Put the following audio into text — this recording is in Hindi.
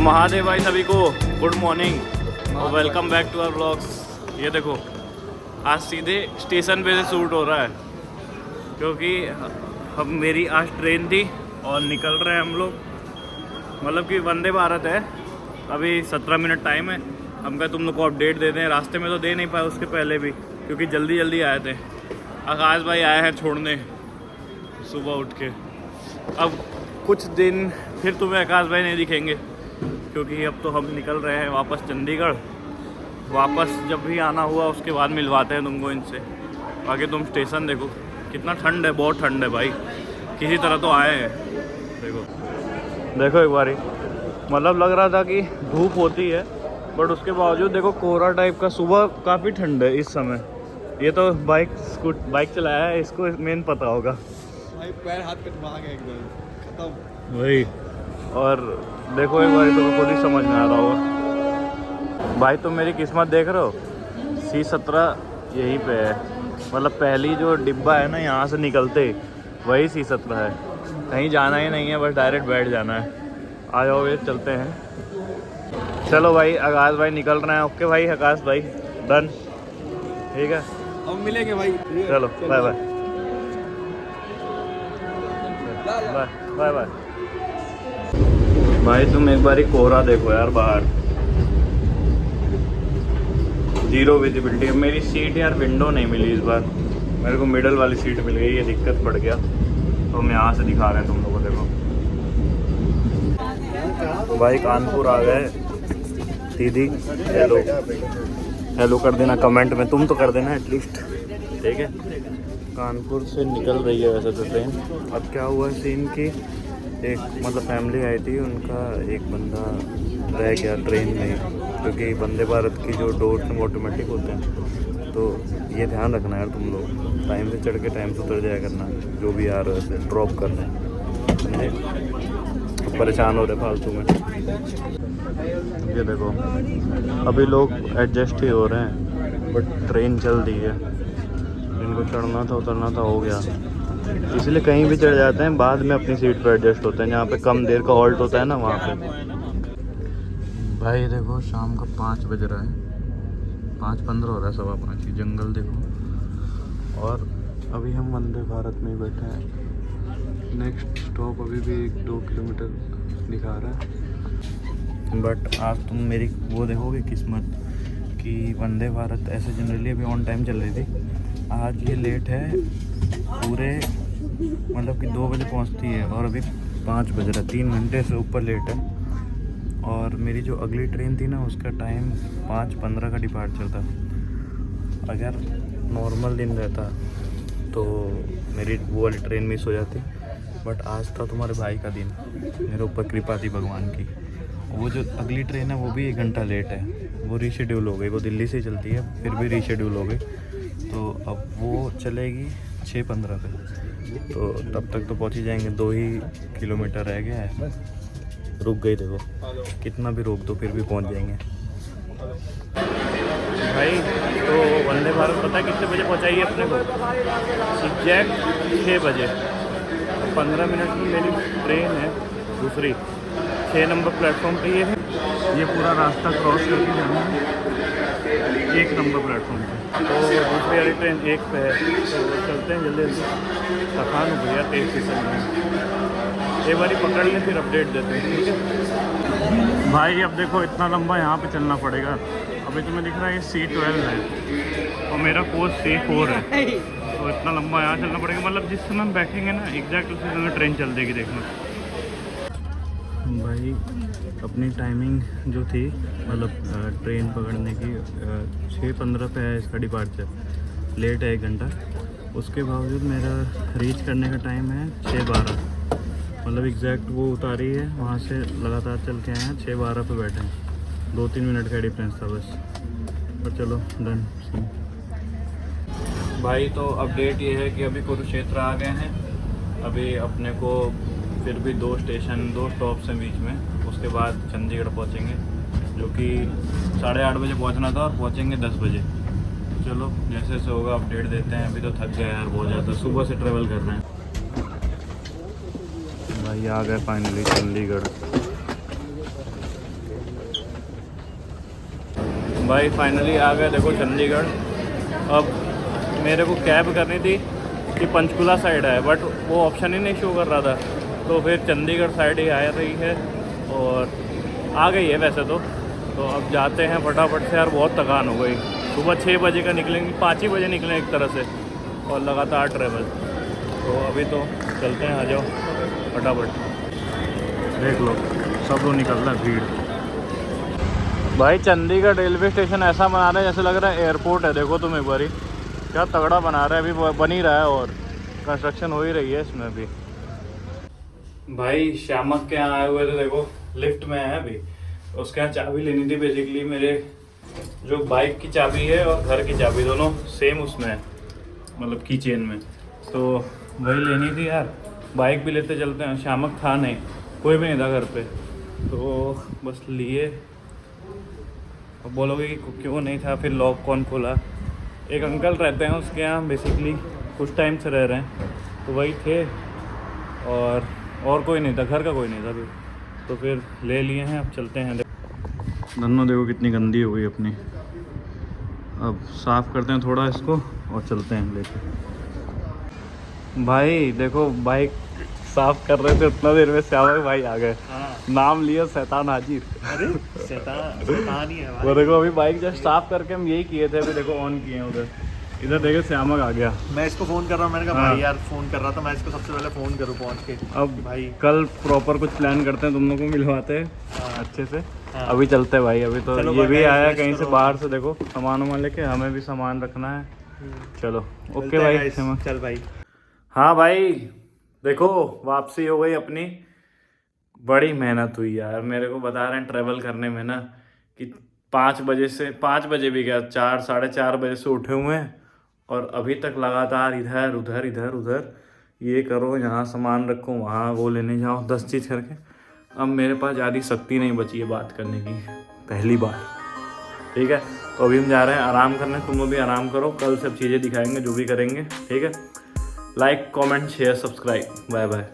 महादेव भाई सभी को गुड मॉर्निंग और welcome back to our vlogs. ये देखो आज सीधे स्टेशन पे से शूट हो रहा है क्योंकि हम मेरी आज ट्रेन थी और निकल रहे हैं हम लोग। मतलब कि वंदे भारत है, अभी 17 मिनट टाइम है। हम कहे तुम लोग को अपडेट दे दें। रास्ते में तो दे नहीं पाए उसके पहले भी क्योंकि जल्दी जल्दी आए थे। आकाश भाई आए हैं छोड़ने सुबह उठ के। अब कुछ दिन फिर तुम्हें आकाश भाई नहीं दिखेंगे क्योंकि अब तो हम निकल रहे हैं वापस चंडीगढ़। वापस जब भी आना हुआ उसके बाद मिलवाते हैं तुमको इनसे। बाकी तुम स्टेशन देखो कितना ठंड है, बहुत ठंड है भाई। किसी तरह तो आए हैं। देखो एक बारी मतलब लग रहा था कि धूप होती है बट उसके बावजूद देखो कोहरा टाइप का। सुबह काफ़ी ठंड है इस समय। ये तो बाइक चलाया है, इसको मेन पता होगा भाई। पैर हाथ कटवा गए एकदम खत्म वही। और देखो एक बार तो खुद ही समझ में आ रहा होगा भाई। तुम मेरी किस्मत देख रहे हो, C17 यहीं पे है। मतलब पहली जो डिब्बा है ना यहाँ से निकलते वही C17 है। कहीं जाना ही नहीं है, बस डायरेक्ट बैठ जाना है। आ जाओ ये चलते हैं। चलो भाई आकाश भाई निकल रहे हैं। ओके भाई आकाश भाई डन, ठीक है अब मिलेंगे भाई। चलो bye bye bye bye bye. भाई तुम एक बार ही कोहरा देखो यार बाहर, जीरो विजिबिलिटी। मेरी सीट यार विंडो नहीं मिली इस बार, मेरे को मिडल वाली सीट मिल गई। ये दिक्कत पड़ गया तो हम यहाँ से दिखा रहे हैं तुम लोगों को। देखो भाई कानपुर आ गए। दीदी हेलो हेलो कर देना कमेंट में, तुम तो कर देना एटलीस्ट, ठीक है। कानपुर से निकल रही है वैसे तो ट्रेन। अब क्या हुआ सीन की, एक मतलब फैमिली आई थी, उनका एक बंदा रह गया ट्रेन में क्योंकि वंदे भारत की जो डोर ऑटोमेटिक होते हैं। तो ये ध्यान रखना यार तुम लोग, टाइम से चढ़ के टाइम से उतर जाया करना जो भी आ रहा है ड्रॉप करना है। परेशान हो रहे फालतू में। ये देखो अभी लोग एडजस्ट ही हो रहे हैं बट ट्रेन चल रही है। इनको चढ़ना था उतरना था हो गया, इसलिए कहीं भी चढ़ जाते हैं, बाद में अपनी सीट पर एडजस्ट होते हैं। जहाँ पे कम देर का हॉल्ट होता है ना वहाँ पे। भाई देखो शाम का 5 बज रहा है, 5:15 हो रहा है, 5:15 ही। जंगल देखो। और अभी हम वंदे भारत में ही बैठे हैं। नेक्स्ट स्टॉप अभी भी 1-2 किलोमीटर दिखा रहा है। बट आज तुम मेरी वो देखोगे किस्मत कि वंदे भारत ऐसे जनरली अभी ऑन टाइम चल रही थी। आज ये लेट है पूरे, मतलब कि 2 बजे पहुंचती है और अभी 5 बज रहा है। 3 घंटे से ऊपर लेट है। और मेरी जो अगली ट्रेन थी ना उसका टाइम 5:15 का डिपार्चर था। अगर नॉर्मल दिन रहता तो मेरी वो वाली ट्रेन मिस हो जाती, बट आज था तुम्हारे भाई का दिन। मेरे ऊपर कृपा थी भगवान की। वो जो अगली ट्रेन है वो भी 1 घंटा लेट है, वो रीशेड्यूल हो गई। वो दिल्ली से चलती है फिर भी रीशेड्यूल हो गई। तो अब वो चलेगी 6:15 पे, तो तब तक तो पहुंच ही जाएंगे। 2 ही किलोमीटर रह गया है। रुक गई देखो, कितना भी रोक दो फिर भी पहुंच जाएंगे भाई। तो वंदे भारत पता है कितने बजे पहुंचाइए अपने को? एग्जैक्ट 6 बजे। 15 मिनट में मेरी ट्रेन है दूसरी, 6 नंबर प्लेटफॉर्म पे ये है। ये पूरा रास्ता क्रॉस करके जाना है 1 नंबर प्लेटफॉर्म पे। तो दूसरी वाली ट्रेन 1 पे है, तो चलते हैं जल्दी जल्दी। थकान हो गया तेज स्टेशन में। एक बारी पकड़ लें फिर अपडेट देते हैं, ठीक है भाई। अब देखो इतना लंबा यहाँ पे चलना पड़ेगा। अभी तुम्हें दिख रहा है ये C12 है और मेरा कोच C4 है। तो इतना लंबा यहाँ चलना पड़ेगा। मतलब जिस समय हम बैठेंगे ना एग्जैक्ट उसी समय ट्रेन चल देगी, देखना भाई। अपनी टाइमिंग जो थी मतलब ट्रेन पकड़ने की 6:15 पे है इसका डिपार्चर। लेट है 1 घंटा, उसके बावजूद मेरा रीच करने का टाइम है 6:12। मतलब एग्जैक्ट वो उतारी है वहाँ से लगातार चल के आए हैं। 6:12 पे बैठे हैं। 2-3 मिनट का डिफरेंस था बस। पर चलो डन भाई। तो अपडेट ये है कि अभी कुरुक्षेत्र आ गए हैं। अभी अपने को फिर भी 2 स्टॉप्स हैं बीच में। उसके बाद चंडीगढ़ पहुंचेंगे, जो कि 8:30 बजे पहुंचना था और पहुंचेंगे 10 बजे। चलो जैसे जैसे होगा अपडेट देते हैं। अभी तो थक गए यार बहुत ज़्यादा, सुबह से ट्रैवल कर रहे हैं भाई। आ गए फाइनली चंडीगढ़। भाई फाइनली आ गए देखो चंडीगढ़। अब मेरे को कैब करनी थी कि पंचकुला साइड है, बट वो ऑप्शन ही नहीं शो कर रहा था, तो फिर चंडीगढ़ साइड ही आ रही है और आ गई है वैसे तो अब जाते हैं फटाफट से यार, बहुत थकान हो गई। सुबह 6 बजे का निकलेंगे, 5 ही बजे निकलें एक तरह से, और लगातार ट्रैवल। तो अभी तो चलते हैं, आ जाओ फटाफट। देख लो सब लोग निकल रहा है, भीड़। भाई चंडीगढ़ रेलवे स्टेशन ऐसा बना रहे हैं जैसे लग रहा है एयरपोर्ट है। देखो तुम एक बारी, क्या तगड़ा बना रहा है, अभी बन ही रहा है और कंस्ट्रक्शन हो ही रही है इसमें भी। भाई श्यामक के यहाँ आए हुए थे, देखो लिफ्ट में है अभी। उसके यहाँ चाबी लेनी थी बेसिकली, मेरे जो बाइक की चाबी है और घर की चाबी दोनों सेम उसमें है, मतलब की चेन में, तो वही लेनी थी यार। बाइक भी लेते चलते हैं, श्यामक था नहीं, कोई भी नहीं था घर पे, तो बस लिए। अब बोलोगे कि क्यों नहीं था, फिर लॉक कौन खोला। एक अंकल रहते हैं उसके यहाँ बेसिकली, कुछ टाइम से रह रहे हैं, तो वही थे और कोई नहीं था, घर का कोई नहीं था अभी, तो फिर ले लिए हैं। अब चलते हैं। धन्नो देखो कितनी गंदी हो गई अपनी, अब साफ़ करते हैं थोड़ा इसको और चलते हैं लेके। भाई देखो बाइक साफ कर रहे थे, उतना देर में श्यामक भाई आ गए। नाम लिया शैतान हाजिर। अरे शैतान ही है भाई। वो देखो अभी बाइक जस्ट साफ करके हम यही किए थे, अभी देखो ऑन किए हैं उधर। इधर देखो श्यामक आ गया। मैं इसको फ़ोन कर रहा हूँ, मैंने कहा हाँ। भाई यार फ़ोन कर रहा था, मैं इसको सबसे पहले फ़ोन करूँ पहुँच के। अब भाई कल प्रॉपर कुछ प्लान करते हैं, तुम लोग को मिलवाते हैं हाँ। अच्छे से। हाँ। अभी चलते हैं भाई, अभी तो चलो ये भाई, भी मैं आया रेस्ट कहीं से करो। बाहर से, देखो सामान वामान लेके, हमें भी सामान रखना है। चलो ओके मिलते हैं भाई guys। श्यामक। चल भाई। हाँ भाई देखो वापसी हो गई अपनी। बड़ी मेहनत हुई यार, मेरे को बता रहे हैं ट्रैवल करने में ना कि 5 बजे से, 5 बजे भी गया, 4 साढ़े 4 बजे से उठे हुए हैं और अभी तक लगातार इधर उधर इधर उधर, ये करो यहाँ सामान रखो वहाँ वो लेने जाओ, 10 चीज़ करके। अब मेरे पास ज़्यादा शक्ति नहीं बची है बात करने की, पहली बार। ठीक है, तो अभी हम जा रहे हैं आराम करने, तुम लोग भी आराम करो, कल सब चीज़ें दिखाएंगे जो भी करेंगे। ठीक है, like comment share subscribe, bye bye.